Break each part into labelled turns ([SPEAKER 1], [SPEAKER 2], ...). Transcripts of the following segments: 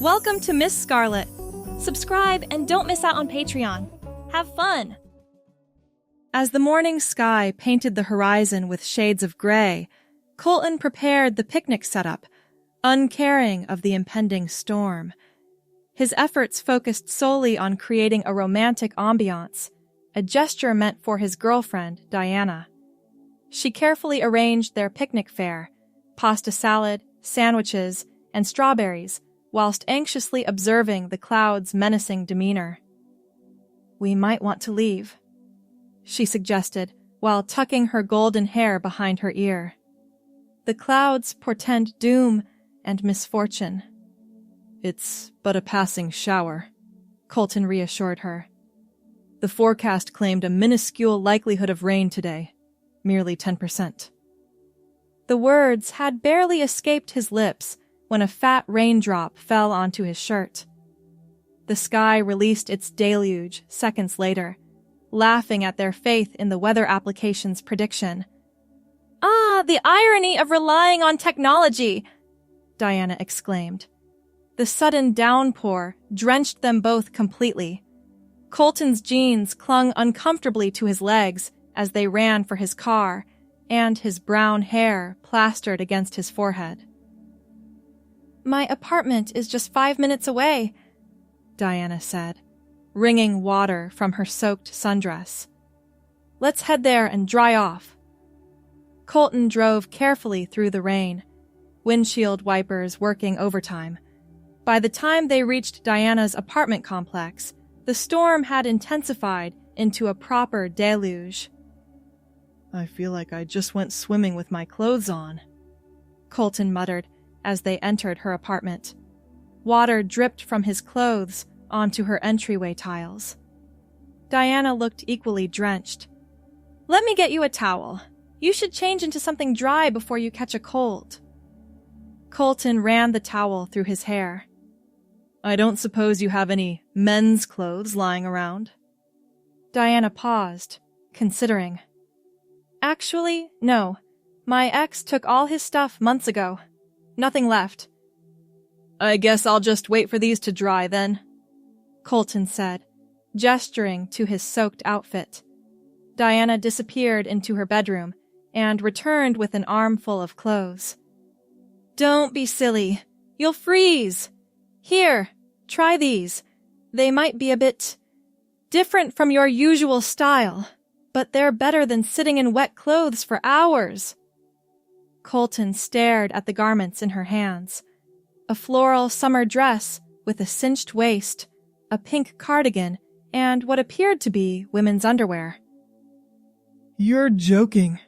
[SPEAKER 1] Welcome to Miss Scarlett. Subscribe and don't miss out on Patreon. Have fun! As the morning sky painted the horizon with shades of gray, Colton prepared the picnic setup, uncaring of the impending storm. His efforts focused solely on creating a romantic ambiance, a gesture meant for his girlfriend, Diana. She carefully arranged their picnic fare, pasta salad, sandwiches, and strawberries, whilst anxiously observing the cloud's menacing demeanor. "We might want to leave," she suggested, while tucking her golden hair behind her ear. "The clouds portend doom and misfortune." "It's but a passing shower," Colton reassured her. "The forecast claimed a minuscule likelihood of rain today, merely 10%. The words had barely escaped his lips when a fat raindrop fell onto his shirt. The sky released its deluge seconds later, laughing at their faith in the weather application's prediction. "Ah, the irony of relying on technology!" Diana exclaimed. The sudden downpour drenched them both completely. Colton's jeans clung uncomfortably to his legs as they ran for his car, and his brown hair plastered against his forehead. "My apartment is just 5 minutes away," Diana said, wringing water from her soaked sundress. "Let's head there and dry off." Colton drove carefully through the rain, windshield wipers working overtime. By the time they reached Diana's apartment complex, the storm had intensified into a proper deluge. "I feel like I just went swimming with my clothes on," Colton muttered as they entered her apartment. Water dripped from his clothes onto her entryway tiles. Diana looked equally drenched. "Let me get you a towel. You should change into something dry before you catch a cold." Colton ran the towel through his hair. "I don't suppose you have any men's clothes lying around?" Diana paused, considering. "Actually, no. My ex took all his stuff months ago. Nothing left." "I guess I'll just wait for these to dry then," Colton said, gesturing to his soaked outfit. Diana disappeared into her bedroom and returned with an armful of clothes. "Don't be silly. You'll freeze. Here, try these. They might be a bit different from your usual style, but they're better than sitting in wet clothes for hours." Colton stared at the garments in her hands. A floral summer dress with a cinched waist, a pink cardigan, and what appeared to be women's underwear.
[SPEAKER 2] "You're joking,"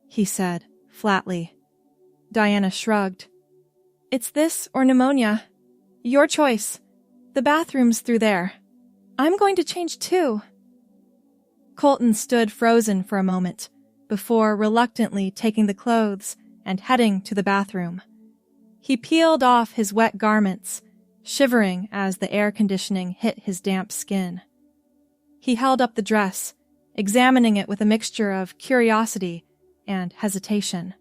[SPEAKER 1] he said, flatly. Diana shrugged. "It's this or pneumonia. Your choice. The bathroom's through there. I'm going to change too." Colton stood frozen for a moment, before reluctantly taking the clothes and heading to the bathroom. He peeled off his wet garments, shivering as the air conditioning hit his damp skin. He held up the dress, examining it with a mixture of curiosity and hesitation.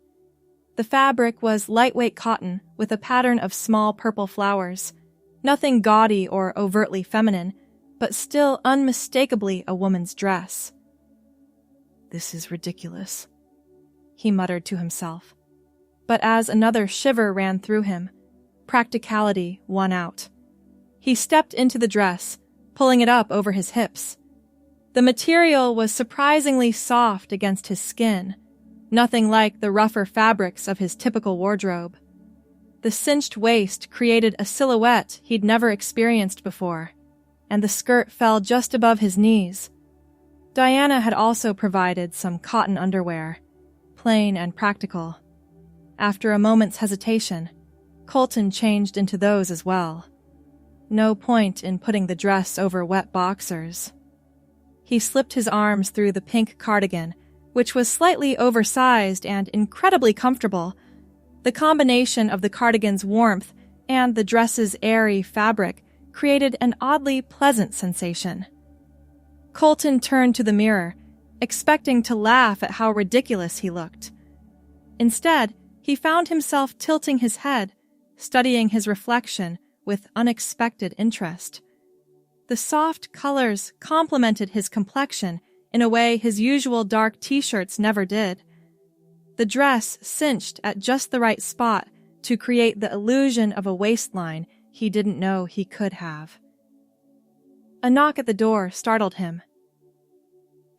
[SPEAKER 1] The fabric was lightweight cotton with a pattern of small purple flowers, nothing gaudy or overtly feminine, but still unmistakably a woman's dress. "This is ridiculous," he muttered to himself. But as another shiver ran through him, practicality won out. He stepped into the dress, pulling it up over his hips. The material was surprisingly soft against his skin, nothing like the rougher fabrics of his typical wardrobe. The cinched waist created a silhouette he'd never experienced before, and the skirt fell just above his knees. Diana had also provided some cotton underwear, plain and practical. After a moment's hesitation, Colton changed into those as well. No point in putting the dress over wet boxers. He slipped his arms through the pink cardigan, which was slightly oversized and incredibly comfortable. The combination of the cardigan's warmth and the dress's airy fabric created an oddly pleasant sensation. Colton turned to the mirror, expecting to laugh at how ridiculous he looked. Instead, he found himself tilting his head, studying his reflection with unexpected interest. The soft colors complemented his complexion in a way his usual dark t-shirts never did. The dress cinched at just the right spot to create the illusion of a waistline he didn't know he could have. A knock at the door startled him.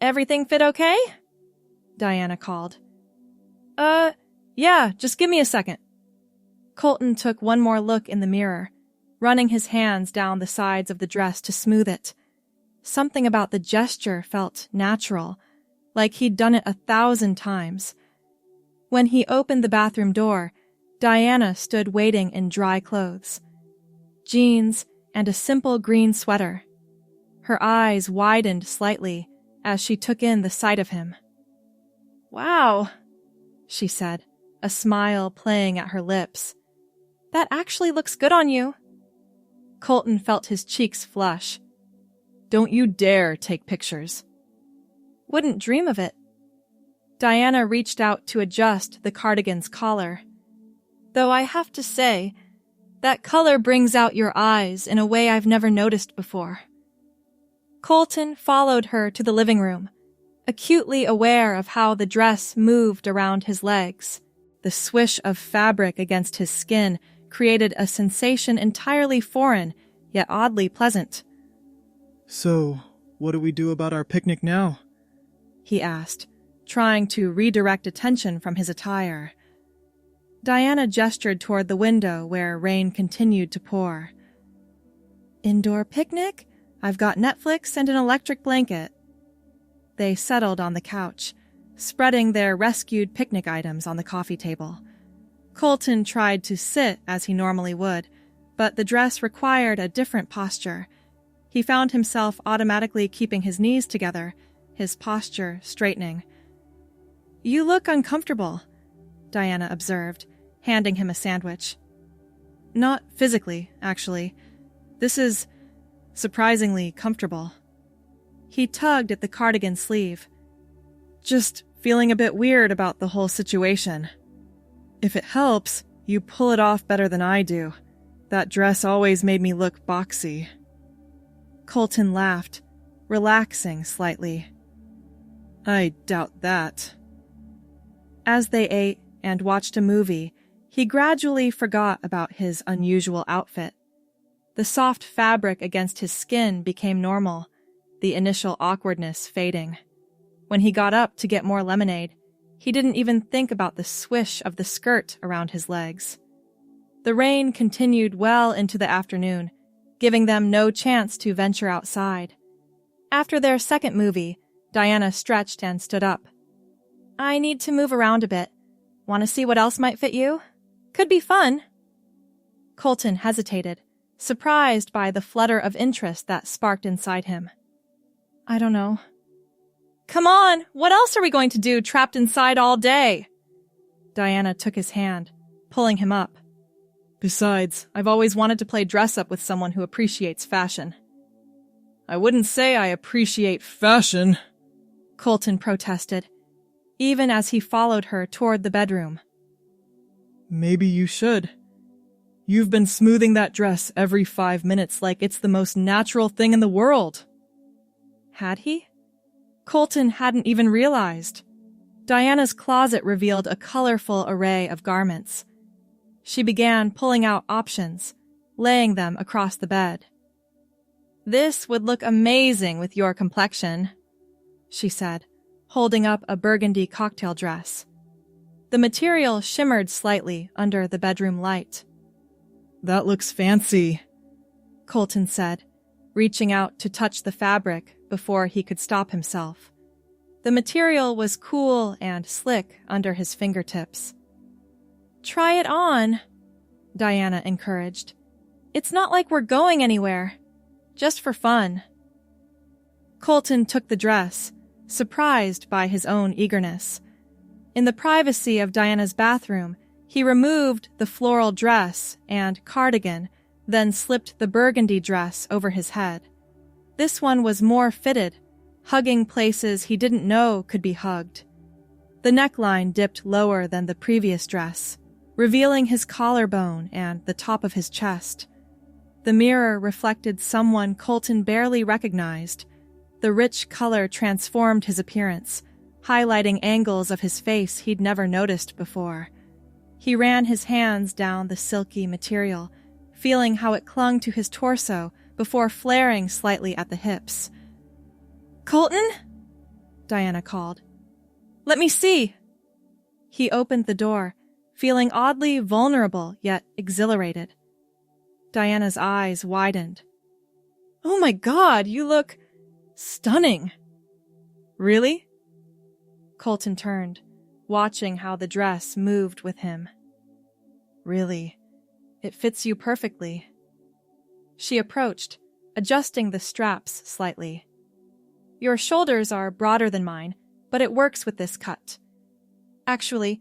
[SPEAKER 1] "Everything fit okay?" Diana called. Yeah, just give me a second." Colton took one more look in the mirror, running his hands down the sides of the dress to smooth it. Something about the gesture felt natural, like he'd done it 1,000 times. When he opened the bathroom door, Diana stood waiting in dry clothes. Jeans and a simple green sweater. Her eyes widened slightly as she took in the sight of him. "Wow," she said, a smile playing at her lips. "That actually looks good on you." Colton felt his cheeks flush. "Don't you dare take pictures." "Wouldn't dream of it." Diana reached out to adjust the cardigan's collar. "Though I have to say, that color brings out your eyes in a way I've never noticed before." Colton followed her to the living room, acutely aware of how the dress moved around his legs. The swish of fabric against his skin created a sensation entirely foreign, yet oddly pleasant.
[SPEAKER 2] "So, what do we do about our picnic now?"
[SPEAKER 1] he asked, trying to redirect attention from his attire. Diana gestured toward the window where rain continued to pour. "Indoor picnic? I've got Netflix and an electric blanket." They settled on the couch, spreading their rescued picnic items on the coffee table. Colton tried to sit as he normally would, but the dress required a different posture. He found himself automatically keeping his knees together, his posture straightening. "You look uncomfortable," Diana observed, handing him a sandwich. "Not physically, actually. This is surprisingly comfortable." He tugged at the cardigan sleeve. "Just feeling a bit weird about the whole situation. If it helps, you pull it off better than I do. That dress always made me look boxy." Colton laughed, relaxing slightly. "I doubt that." As they ate and watched a movie, he gradually forgot about his unusual outfit. The soft fabric against his skin became normal, the initial awkwardness fading. When he got up to get more lemonade, he didn't even think about the swish of the skirt around his legs. The rain continued well into the afternoon, giving them no chance to venture outside. After their second movie, Diana stretched and stood up. "I need to move around a bit. Want to see what else might fit you? Could be fun." Colton hesitated, surprised by the flutter of interest that sparked inside him. "I don't know." "Come on, what else are we going to do trapped inside all day?" Diana took his hand, pulling him up. "Besides, I've always wanted to play dress-up with someone who appreciates fashion." "I wouldn't say I appreciate fashion," Colton protested, even as he followed her toward the bedroom. "Maybe you should. You've been smoothing that dress every 5 minutes like it's the most natural thing in the world." Had he? Colton hadn't even realized. Diana's closet revealed a colorful array of garments. She began pulling out options, laying them across the bed. "This would look amazing with your complexion," she said, holding up a burgundy cocktail dress. The material shimmered slightly under the bedroom light. "That looks fancy," Colton said, reaching out to touch the fabric before he could stop himself. The material was cool and slick under his fingertips. "Try it on," Diana encouraged. "It's not like we're going anywhere. Just for fun." Colton took the dress, surprised by his own eagerness. In the privacy of Diana's bathroom, he removed the floral dress and cardigan, then slipped the burgundy dress over his head. This one was more fitted, hugging places he didn't know could be hugged. The neckline dipped lower than the previous dress, revealing his collarbone and the top of his chest. The mirror reflected someone Colton barely recognized. The rich color transformed his appearance, highlighting angles of his face he'd never noticed before. He ran his hands down the silky material, feeling how it clung to his torso before flaring slightly at the hips. "Colton?" Diana called. "Let me see." He opened the door, feeling oddly vulnerable yet exhilarated. Diana's eyes widened. "Oh my God, you look stunning." "Really?" Colton turned, watching how the dress moved with him. "Really, it fits you perfectly." She approached, adjusting the straps slightly. "Your shoulders are broader than mine, but it works with this cut. Actually,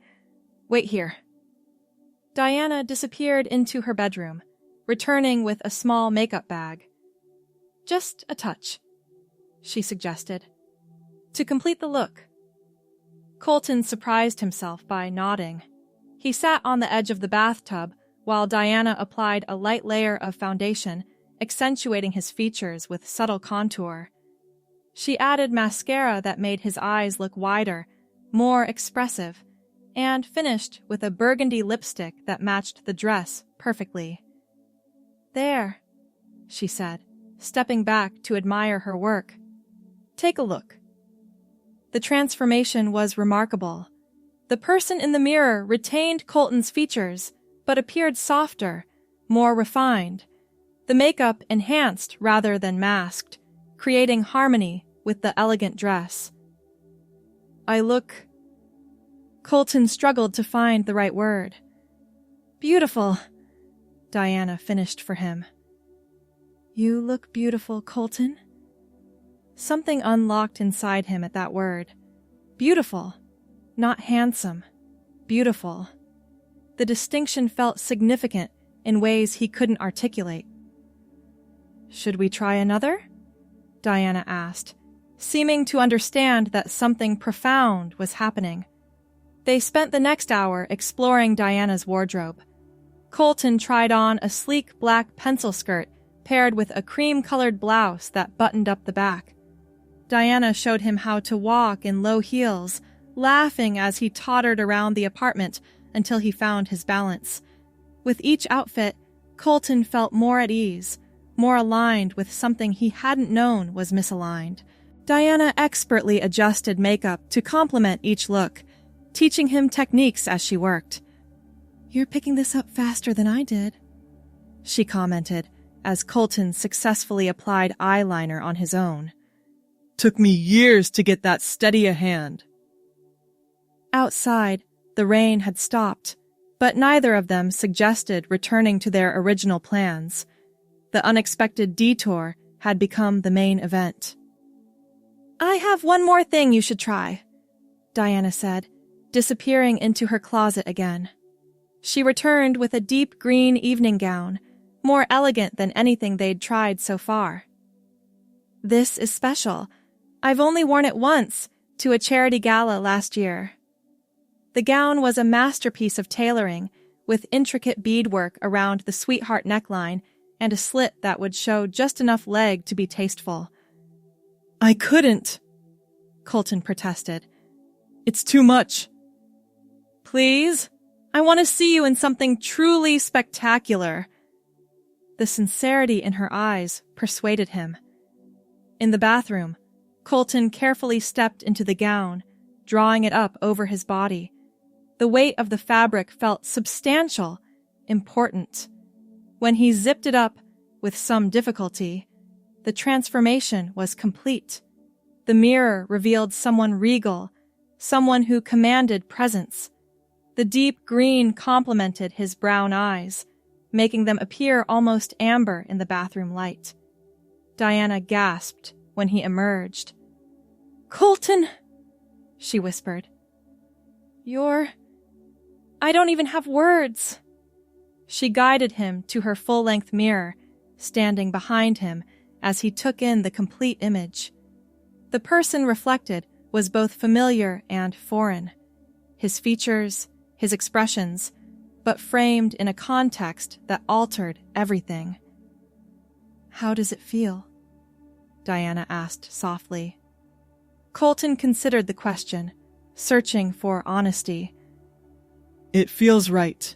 [SPEAKER 1] wait here." Diana disappeared into her bedroom, returning with a small makeup bag. "Just a touch," she suggested, "to complete the look." Colton surprised himself by nodding. He sat on the edge of the bathtub while Diana applied a light layer of foundation, accentuating his features with subtle contour. She added mascara that made his eyes look wider, more expressive, and finished with a burgundy lipstick that matched the dress perfectly. "There," she said, stepping back to admire her work. "Take a look." The transformation was remarkable. The person in the mirror retained Colton's features, but appeared softer, more refined. The makeup enhanced rather than masked, creating harmony with the elegant dress. "I look..." Colton struggled to find the right word. "Beautiful," Diana finished for him. "You look beautiful, Colton." Something unlocked inside him at that word. Beautiful. Not handsome. Beautiful. The distinction felt significant in ways he couldn't articulate. "Should we try another?" Diana asked, seeming to understand that something profound was happening. They spent the next hour exploring Diana's wardrobe. Colton tried on a sleek black pencil skirt paired with a cream-colored blouse that buttoned up the back. Diana showed him how to walk in low heels, laughing as he tottered around the apartment until he found his balance. With each outfit, Colton felt more at ease, more aligned with something he hadn't known was misaligned. Diana expertly adjusted makeup to complement each look, teaching him techniques as she worked. "You're picking this up faster than I did," she commented as Colton successfully applied eyeliner on his own. "Took me years to get that steady a hand." Outside, the rain had stopped, but neither of them suggested returning to their original plans. The unexpected detour had become the main event. "I have one more thing you should try," Diana said, disappearing into her closet again. She returned with a deep green evening gown, more elegant than anything they'd tried so far. "This is special. I've only worn it once, to a charity gala last year." The gown was a masterpiece of tailoring, with intricate beadwork around the sweetheart neckline and a slit that would show just enough leg to be tasteful. "I couldn't," Colton protested. "It's too much." "Please? I want to see you in something truly spectacular." The sincerity in her eyes persuaded him. In the bathroom, Colton carefully stepped into the gown, drawing it up over his body. The weight of the fabric felt substantial, important. When he zipped it up, with some difficulty, the transformation was complete. The mirror revealed someone regal, someone who commanded presence. The deep green complemented his brown eyes, making them appear almost amber in the bathroom light. Diana gasped when he emerged. "Colton," she whispered. I don't even have words." She guided him to her full-length mirror, standing behind him as he took in the complete image. The person reflected was both familiar and foreign. His features, his expressions, but framed in a context that altered everything. How does it feel? Diana asked softly. Colton considered the question, searching for honesty.
[SPEAKER 2] It feels right,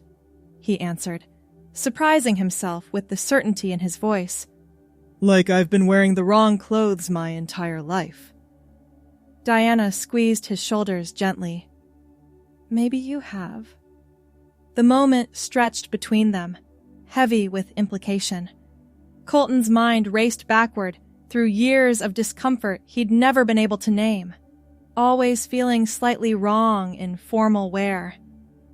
[SPEAKER 1] he answered, surprising himself with the certainty in his voice.
[SPEAKER 2] Like I've been wearing the wrong clothes my entire life.
[SPEAKER 1] Diana squeezed his shoulders gently. Maybe you have. The moment stretched between them, heavy with implication. Colton's mind raced backward through years of discomfort he'd never been able to name, always feeling slightly wrong in formal wear.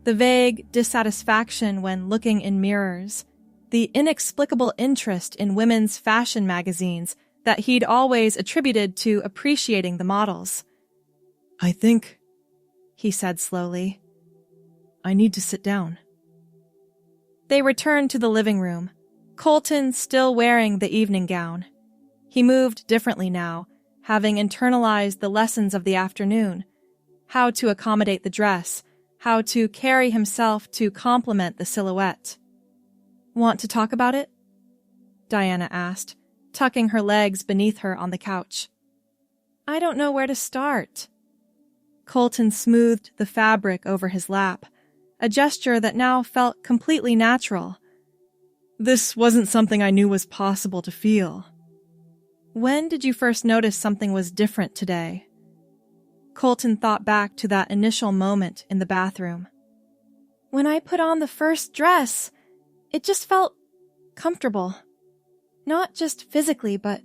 [SPEAKER 1] The vague dissatisfaction when looking in mirrors, the inexplicable interest in women's fashion magazines that he'd always attributed to appreciating the models.
[SPEAKER 2] I think,
[SPEAKER 1] he said slowly,
[SPEAKER 2] I need to sit down.
[SPEAKER 1] They returned to the living room, Colton still wearing the evening gown. He moved differently now, having internalized the lessons of the afternoon, how to accommodate the dress, how to carry himself to complement the silhouette. Want to talk about it? Diana asked, tucking her legs beneath her on the couch. I don't know where to start. Colton smoothed the fabric over his lap, a gesture that now felt completely natural.
[SPEAKER 2] This wasn't something I knew was possible to feel.
[SPEAKER 1] When did you first notice something was different today? Colton thought back to that initial moment in the bathroom. When I put on the first dress, it just felt comfortable. Not just physically, but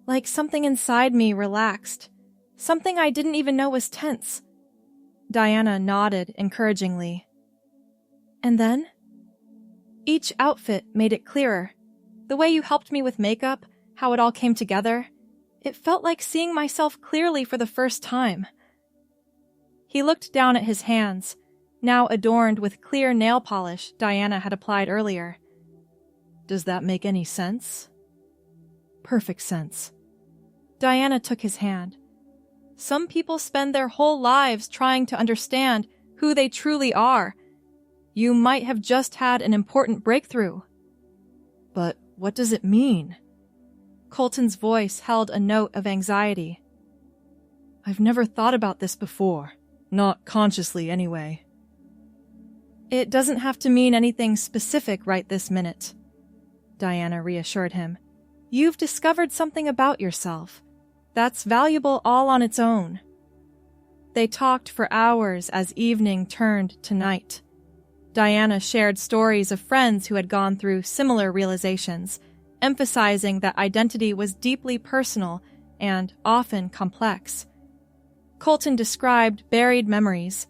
[SPEAKER 1] like something inside me relaxed. Something I didn't even know was tense. Diana nodded encouragingly. And then? Each outfit made it clearer. The way you helped me with makeup, how it all came together. It felt like seeing myself clearly for the first time. He looked down at his hands, now adorned with clear nail polish Diana had applied earlier.
[SPEAKER 2] Does that make any sense?
[SPEAKER 1] Perfect sense. Diana took his hand. Some people spend their whole lives trying to understand who they truly are. You might have just had an important breakthrough.
[SPEAKER 2] But what does it mean?
[SPEAKER 1] Colton's voice held a note of anxiety.
[SPEAKER 2] I've never thought about this before. Not consciously, anyway.
[SPEAKER 1] It doesn't have to mean anything specific right this minute, Diana reassured him. You've discovered something about yourself. That's valuable all on its own. They talked for hours as evening turned to night. Diana shared stories of friends who had gone through similar realizations, emphasizing that identity was deeply personal and often complex. Colton described buried memories,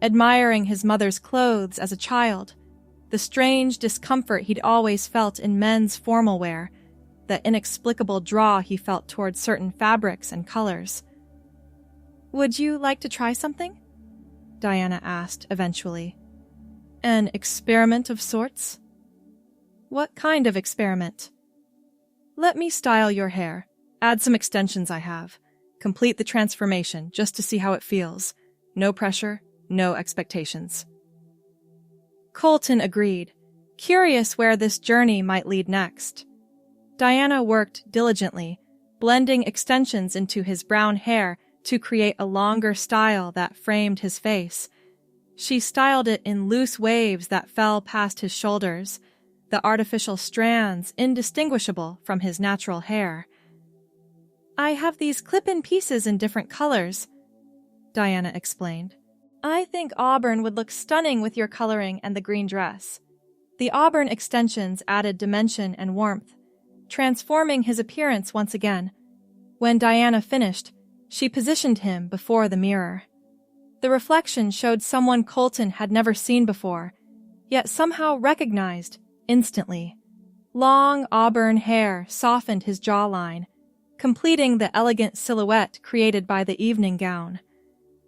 [SPEAKER 1] admiring his mother's clothes as a child, the strange discomfort he'd always felt in men's formal wear, the inexplicable draw he felt toward certain fabrics and colors. Would you like to try something? Diana asked eventually. An experiment of sorts? What kind of experiment? Let me style your hair, add some extensions I have, complete the transformation just to see how it feels. No pressure, no expectations. Colton agreed, curious where this journey might lead next. Diana worked diligently, blending extensions into his brown hair to create a longer style that framed his face. She styled it in loose waves that fell past his shoulders, the artificial strands indistinguishable from his natural hair. I have these clip-in pieces in different colors, Diana explained. I think auburn would look stunning with your coloring and the green dress. The auburn extensions added dimension and warmth, transforming his appearance once again. When Diana finished, she positioned him before the mirror. The reflection showed someone Colton had never seen before, yet somehow recognized instantly. Long auburn hair softened his jawline, completing the elegant silhouette created by the evening gown.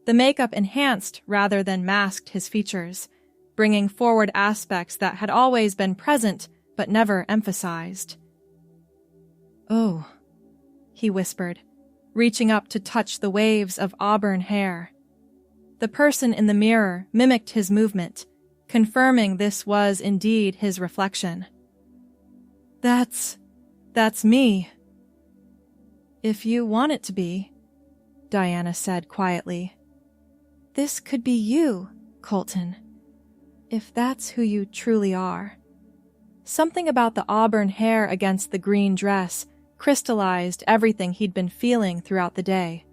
[SPEAKER 1] The makeup enhanced rather than masked his features, bringing forward aspects that had always been present but never emphasized. Oh, he whispered, reaching up to touch the waves of auburn hair. The person in the mirror mimicked his movement, confirming this was indeed his reflection. That's
[SPEAKER 2] that's me. If you want it to be, Diana said quietly.
[SPEAKER 1] This could be you, Colton, if that's who you truly are. Something about the auburn hair against the green dress crystallized everything he'd been feeling throughout the day.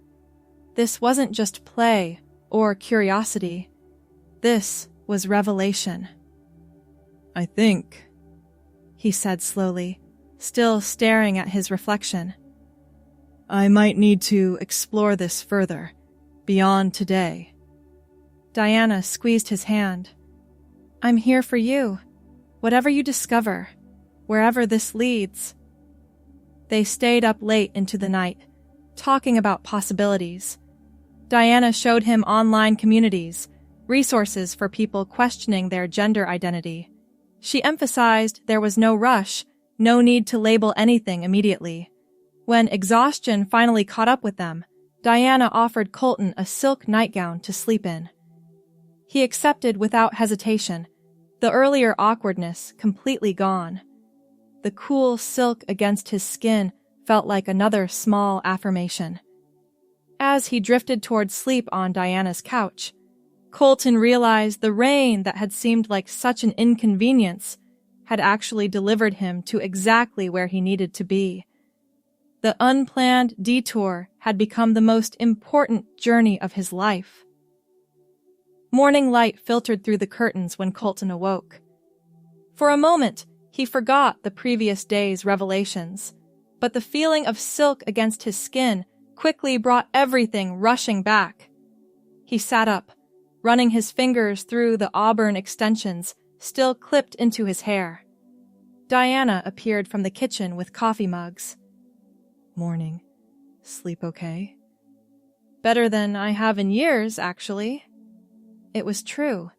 [SPEAKER 1] This wasn't just play or curiosity. This was revelation.
[SPEAKER 2] I think, he said slowly, still staring at his reflection, I might need to explore this further, beyond today.
[SPEAKER 1] Diana squeezed his hand. I'm here for you. Whatever you discover, wherever this leads. They stayed up late into the night, talking about possibilities. Diana showed him online communities, resources for people questioning their gender identity. She emphasized there was no rush, no need to label anything immediately. When exhaustion finally caught up with them, Diana offered Colton a silk nightgown to sleep in. He accepted without hesitation, the earlier awkwardness completely gone. The cool silk against his skin felt like another small affirmation. As he drifted toward sleep on Diana's couch, Colton realized the rain that had seemed like such an inconvenience had actually delivered him to exactly where he needed to be. The unplanned detour had become the most important journey of his life. Morning light filtered through the curtains when Colton awoke. For a moment, he forgot the previous day's revelations, but the feeling of silk against his skin quickly brought everything rushing back. He sat up, running his fingers through the auburn extensions still clipped into his hair. Diana appeared from the kitchen with coffee mugs.
[SPEAKER 2] Morning. Sleep okay?
[SPEAKER 1] Better than I have in years, actually. It was true.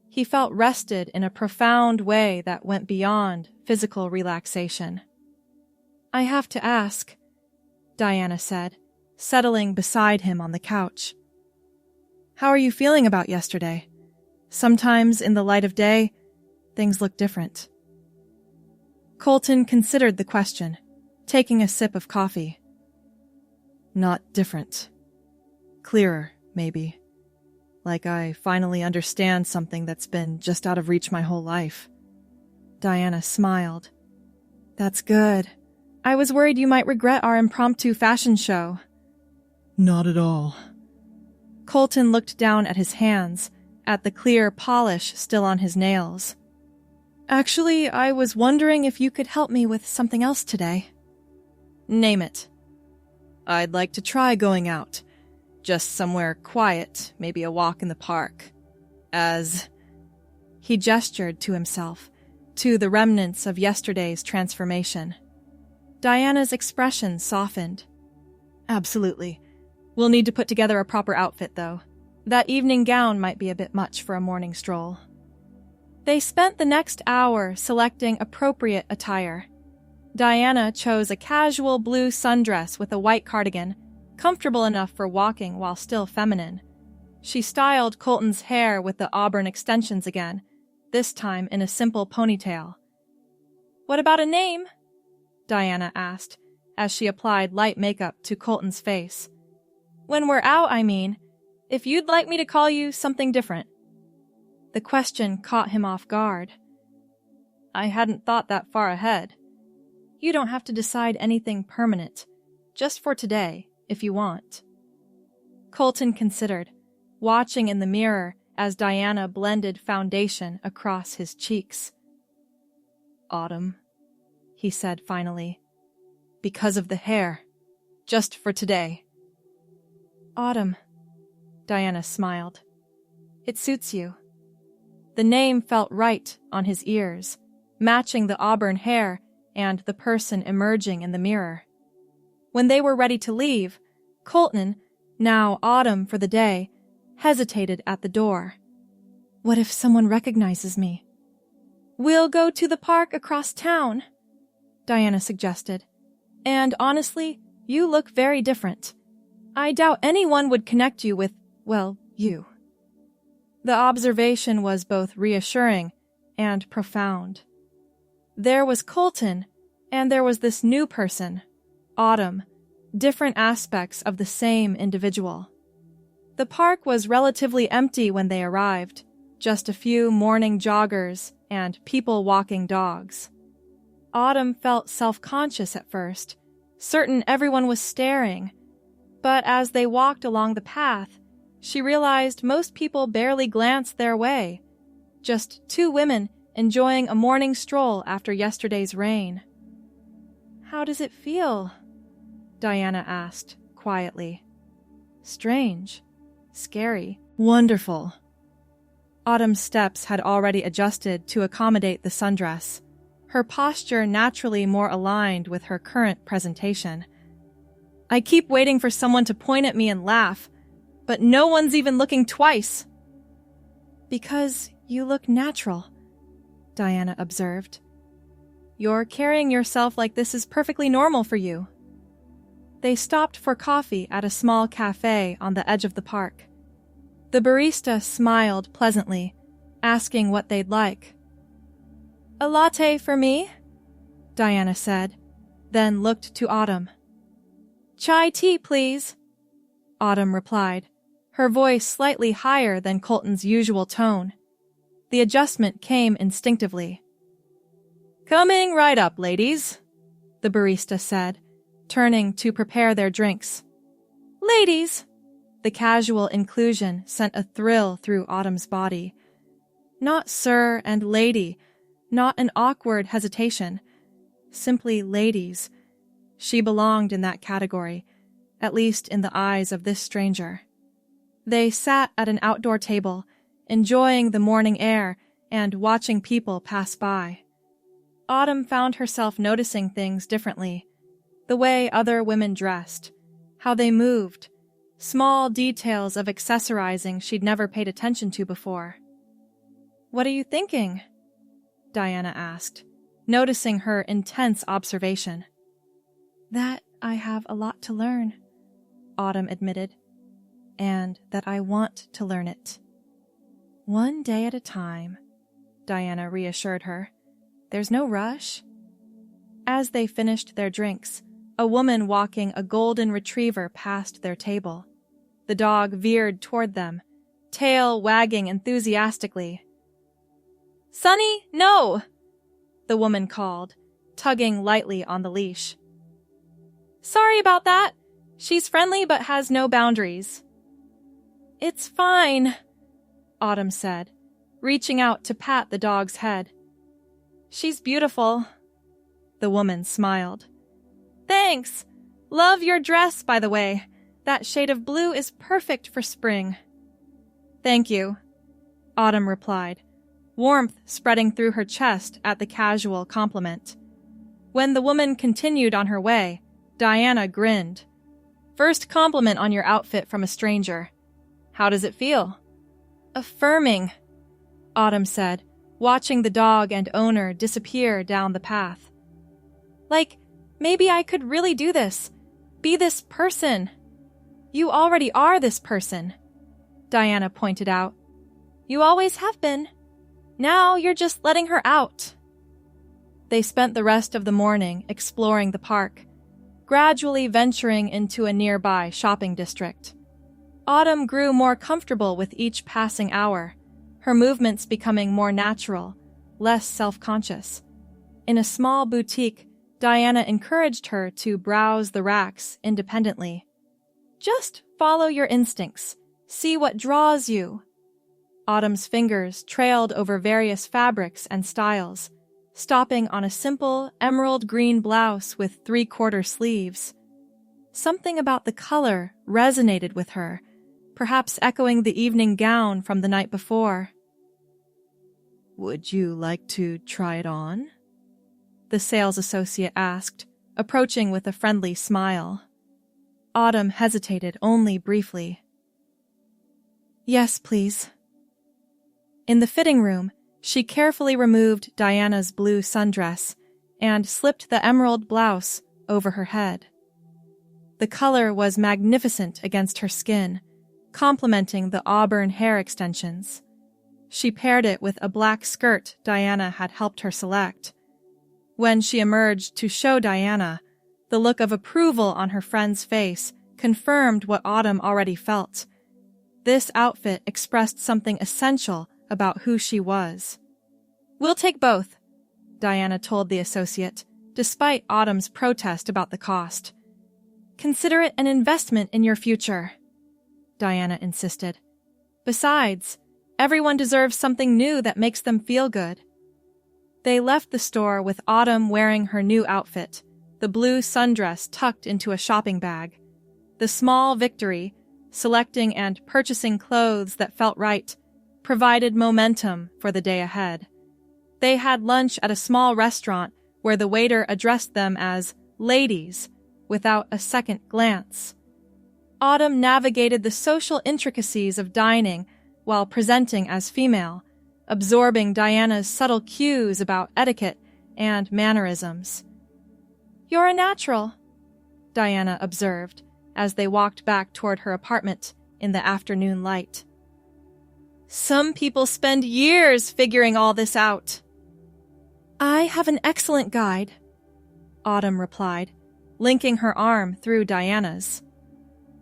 [SPEAKER 1] He felt rested in a profound way that went beyond physical relaxation. I have to ask, Diana said, settling beside him on the couch. How are you feeling about yesterday? Sometimes in the light of day, things look different. Colton considered the question, taking a sip of coffee.
[SPEAKER 2] Not different. Clearer, maybe. Like I finally understand something that's been just out of reach my whole life.
[SPEAKER 1] Diana smiled. That's good. I was worried you might regret our impromptu fashion show.
[SPEAKER 2] Not at all.
[SPEAKER 1] Colton looked down at his hands, at the clear polish still on his nails. Actually, I was wondering if you could help me with something else today. Name it.
[SPEAKER 2] I'd like to try going out. Just somewhere quiet, maybe a walk in the park.
[SPEAKER 1] He gestured to himself, to the remnants of yesterday's transformation. Diana's expression softened. Absolutely. We'll need to put together a proper outfit, though. That evening gown might be a bit much for a morning stroll. They spent the next hour selecting appropriate attire. Diana chose a casual blue sundress with a white cardigan, comfortable enough for walking while still feminine. She styled Colton's hair with the auburn extensions again, this time in a simple ponytail. What about a name? Diana asked, as she applied light makeup to Colton's face. When we're out, I mean, if you'd like me to call you something different. The question caught him off guard. I hadn't thought that far ahead. You don't have to decide anything permanent, just for today, if you want. Colton considered, watching in the mirror as Diana blended foundation across his cheeks. Autumn, he said finally. Because of the hair. Just for today. Autumn, Diana smiled. It suits you. The name felt right on his ears, matching the auburn hair and the person emerging in the mirror. When they were ready to leave, Colton, now Autumn for the day, hesitated at the door. What if someone recognizes me? We'll go to the park across town, Diana suggested. And honestly, you look very different. I doubt anyone would connect you with, well, you. The observation was both reassuring and profound. There was Colton,
[SPEAKER 2] And there was this new person, Autumn, different aspects of the same individual. The park was relatively empty when they arrived, just a few morning joggers and people walking dogs. Autumn felt self-conscious at first, certain everyone was staring, but as they walked along the path, she realized most people barely glanced their way, just two women enjoying a morning stroll after yesterday's rain. "How does it feel?" Diana asked, quietly. "Strange. Scary. Wonderful." Autumn's steps had already adjusted to accommodate the sundress, her posture naturally more aligned with her current presentation. "I keep waiting for someone to point at me and laugh, but no one's even looking twice." "Because you look natural," Diana observed. "You're carrying yourself like this is perfectly normal for you." They stopped for coffee at a small cafe on the edge of the park. The barista smiled pleasantly, asking what they'd like. "A latte for me?" Diana said, then looked to Autumn. "Chai tea, please," Autumn replied, her voice slightly higher than Colton's usual tone. The adjustment came instinctively. "Coming right up, ladies," the barista said, turning to prepare their drinks. "Ladies!" The casual inclusion sent a thrill through Autumn's body. Not sir and lady, not an awkward hesitation. Simply ladies. She belonged in that category, at least in the eyes of this stranger. They sat at an outdoor table, enjoying the morning air and watching people pass by. Autumn found herself noticing things differently. The way other women dressed, how they moved, small details of accessorizing she'd never paid attention to before. "What are you thinking?" Diana asked, noticing her intense observation. "That I have a lot to learn," Autumn admitted, "and that I want to learn it." "One day at a time," Diana reassured her. "There's no rush." As they finished their drinks, a woman walking a golden retriever passed their table. The dog veered toward them, tail wagging enthusiastically. "Sonny, no!" the woman called, tugging lightly on the leash. "Sorry about that. She's friendly but has no boundaries." "It's fine," Autumn said, reaching out to pat the dog's head. "She's beautiful." The woman smiled. "Thanks. Love your dress, by the way. That shade of blue is perfect for spring." "Thank you," Autumn replied, warmth spreading through her chest at the casual compliment. When the woman continued on her way, Diana grinned. "First compliment on your outfit from a stranger. How does it feel?" "Affirming," Autumn said, watching the dog and owner disappear down the path. "Like, maybe I could really do this. Be this person." "You already are this person," Diana pointed out. "You always have been. Now you're just letting her out." They spent the rest of the morning exploring the park, gradually venturing into a nearby shopping district. Autumn grew more comfortable with each passing hour, her movements becoming more natural, less self-conscious. In a small boutique, Diana encouraged her to browse the racks independently. "Just follow your instincts. See what draws you." Autumn's fingers trailed over various fabrics and styles, stopping on a simple emerald green blouse with 3/4 sleeves. Something about the color resonated with her, perhaps echoing the evening gown from the night before. "Would you like to try it on?" the sales associate asked, approaching with a friendly smile. Autumn hesitated only briefly. "Yes, please." In the fitting room, she carefully removed Diana's blue sundress and slipped the emerald blouse over her head. The color was magnificent against her skin, complementing the auburn hair extensions. She paired it with a black skirt Diana had helped her select. When she emerged to show Diana, the look of approval on her friend's face confirmed what Autumn already felt. This outfit expressed something essential about who she was. "We'll take both," Diana told the associate, despite Autumn's protest about the cost. "Consider it an investment in your future," Diana insisted. "Besides, everyone deserves something new that makes them feel good." They left the store with Autumn wearing her new outfit, the blue sundress tucked into a shopping bag. The small victory, selecting and purchasing clothes that felt right, provided momentum for the day ahead. They had lunch at a small restaurant where the waiter addressed them as ladies without a second glance. Autumn navigated the social intricacies of dining while presenting as female, absorbing Diana's subtle cues about etiquette and mannerisms. "You're a natural," Diana observed as they walked back toward her apartment in the afternoon light. "Some people spend years figuring all this out." "I have an excellent guide," Autumn replied, linking her arm through Diana's.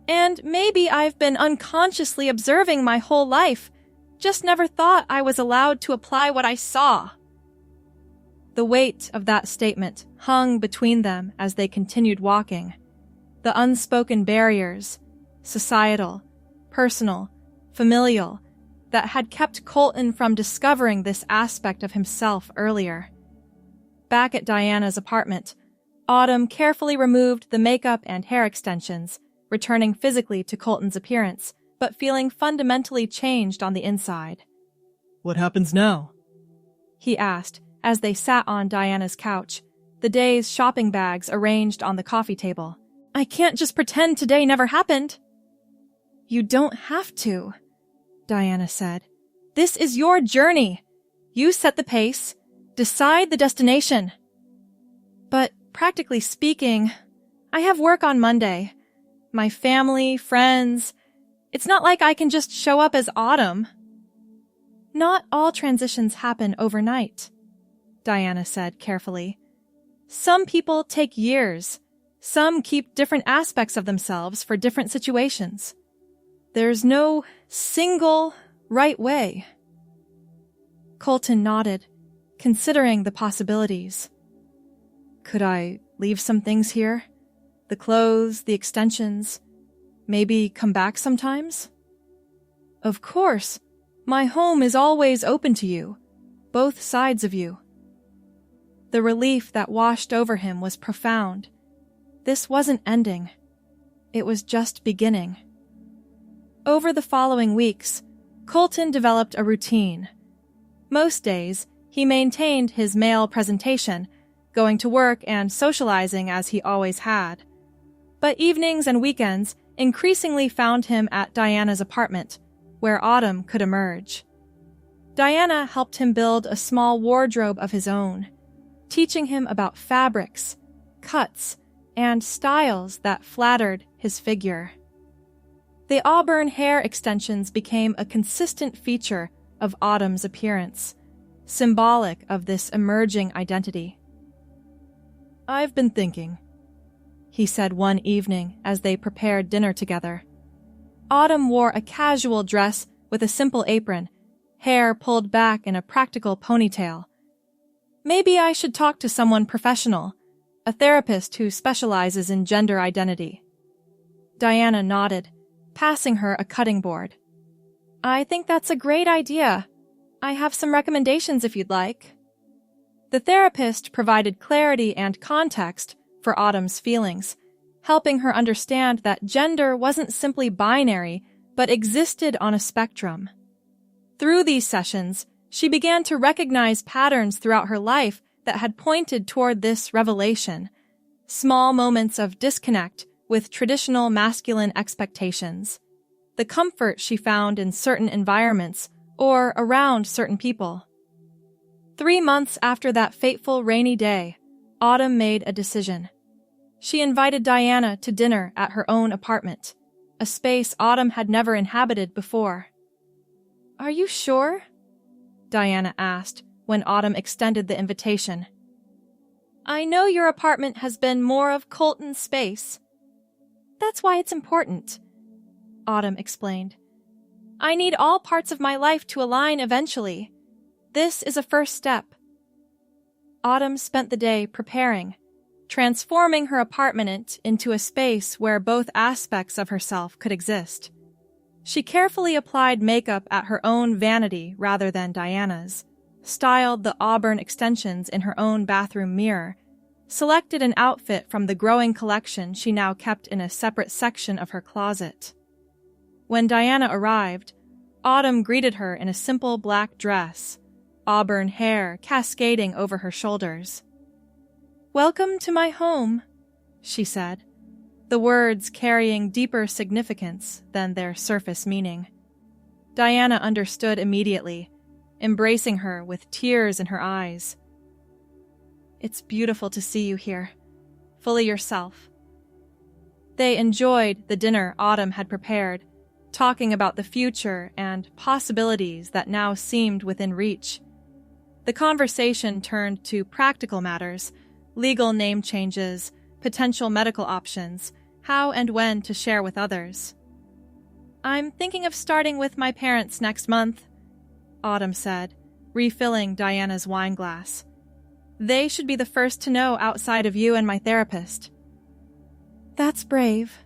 [SPEAKER 2] "And maybe I've been unconsciously observing my whole life, just never thought I was allowed to apply what I saw." The weight of that statement hung between them as they continued walking. The unspoken barriers, societal, personal, familial, that had kept Colton from discovering this aspect of himself earlier. Back at Diana's apartment, Autumn carefully removed the makeup and hair extensions, returning physically to Colton's appearance, but feeling fundamentally changed on the inside.
[SPEAKER 3] "What happens now?"
[SPEAKER 2] he asked as they sat on Diana's couch, the day's shopping bags arranged on the coffee table. "I can't just pretend today never happened." "You don't have to," Diana said. "This is your journey. You set the pace, decide the destination." "But practically speaking, I have work on Monday. My family, friends. It's not like I can just show up as Autumn." "Not all transitions happen overnight," Diana said carefully. "Some people take years. Some keep different aspects of themselves for different situations. There's no single right way." Colton nodded, considering the possibilities. "Could I leave some things here? The clothes, the extensions. Maybe come back sometimes?" "Of course. My home is always open to you. Both sides of you." The relief that washed over him was profound. This wasn't ending. It was just beginning. Over the following weeks, Colton developed a routine. Most days, he maintained his male presentation, going to work and socializing as he always had. But evenings and weekends increasingly found him at Diana's apartment, where Autumn could emerge. Diana helped him build a small wardrobe of his own, teaching him about fabrics, cuts, and styles that flattered his figure. The auburn hair extensions became a consistent feature of Autumn's appearance, symbolic of this emerging identity.
[SPEAKER 3] "I've been thinking,"
[SPEAKER 2] he said one evening as they prepared dinner together. Autumn wore a casual dress with a simple apron, hair pulled back in a practical ponytail. "Maybe I should talk to someone professional, a therapist who specializes in gender identity." Diana nodded, passing her a cutting board. "I think that's a great idea. I have some recommendations if you'd like." The therapist provided clarity and context for Autumn's feelings, helping her understand that gender wasn't simply binary, but existed on a spectrum. Through these sessions, she began to recognize patterns throughout her life that had pointed toward this revelation, small moments of disconnect with traditional masculine expectations, the comfort she found in certain environments or around certain people. 3 months after that fateful rainy day, Autumn made a decision. She invited Diana to dinner at her own apartment, a space Autumn had never inhabited before. "Are you sure?" Diana asked when Autumn extended the invitation.
[SPEAKER 1] I know your apartment has been more of Colton's space. That's why it's important, Autumn explained. I need all parts of my life to align eventually. This is a first step. Autumn spent the day preparing, transforming her apartment into a space where both aspects of herself could exist. She carefully applied makeup at her own vanity rather than Diana's, styled the auburn extensions in her own bathroom mirror, selected an outfit from the growing collection she now kept in a separate section of her closet. When Diana arrived, Autumn greeted her in a simple black dress, auburn hair cascading over her shoulders. "Welcome to my home," she said, the words carrying deeper significance than their surface meaning. Diana understood immediately, embracing her with tears in her eyes. "It's beautiful to see you here, fully yourself." They enjoyed the dinner Autumn had prepared, talking about the future and possibilities that now seemed within reach. The conversation turned to practical matters, legal name changes, potential medical options, how and when to share with others. "I'm thinking of starting with my parents next month," Autumn said, refilling Diana's wine glass. "They should be the first to know outside of you and my therapist." "That's brave,"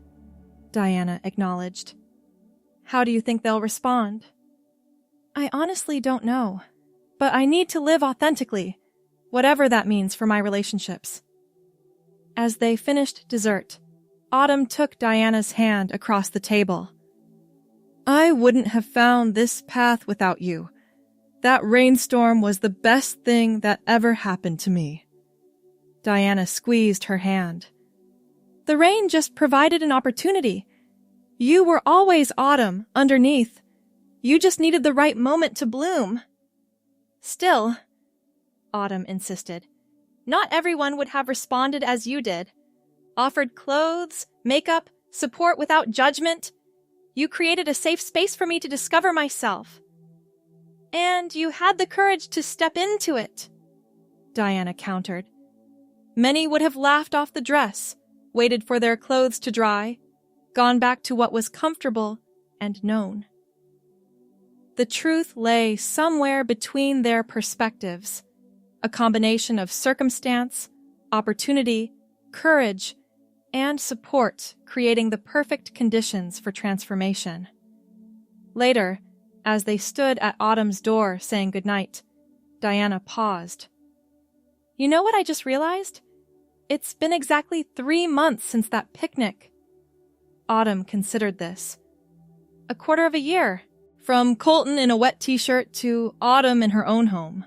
[SPEAKER 1] Diana acknowledged. "How do you think they'll respond?" "I honestly don't know, but I need to live authentically, whatever that means for my relationships." As they finished dessert, Autumn took Diana's hand across the table. "I wouldn't have found this path without you. That rainstorm was the best thing that ever happened to me." Diana squeezed her hand. "The rain just provided an opportunity. You were always Autumn underneath. You just needed the right moment to bloom." "Still," Autumn insisted, "not everyone would have responded as you did. Offered clothes, makeup, support without judgment. You created a safe space for me to discover myself. And you had the courage to step into it," Diana countered. "Many would have laughed off the dress, waited for their clothes to dry, gone back to what was comfortable and known." The truth lay somewhere between their perspectives, a combination of circumstance, opportunity, courage, and support, creating the perfect conditions for transformation. Later, as they stood at Autumn's door saying goodnight, Diana paused. "You know what I just realized? It's been exactly 3 months since that picnic." Autumn considered this. A quarter of a year, from Colton in a wet t-shirt to Autumn in her own home.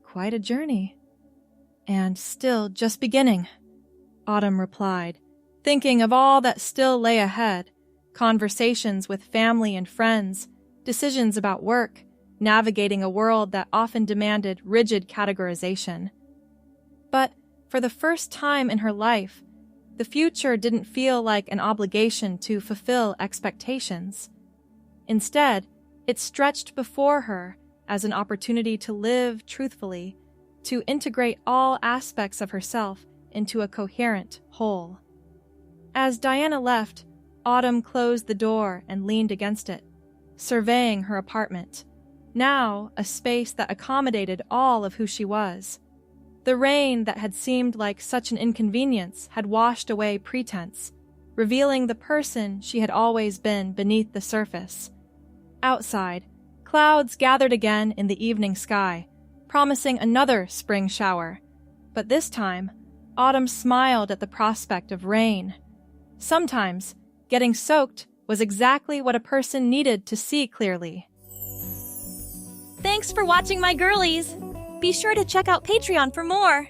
[SPEAKER 1] Quite a journey. "And still just beginning," Autumn replied, thinking of all that still lay ahead, conversations with family and friends, decisions about work, navigating a world that often demanded rigid categorization. But for the first time in her life, the future didn't feel like an obligation to fulfill expectations. Instead, it stretched before her as an opportunity to live truthfully, to integrate all aspects of herself into a coherent whole. As Diana left, Autumn closed the door and leaned against it, surveying her apartment, now a space that accommodated all of who she was. The rain that had seemed like such an inconvenience had washed away pretense, revealing the person she had always been beneath the surface. Outside, clouds gathered again in the evening sky, promising another spring shower. But this time, Autumn smiled at the prospect of rain. Sometimes, getting soaked was exactly what a person needed to see clearly.
[SPEAKER 4] Thanks for watching, my girlies! Be sure to check out Patreon for more!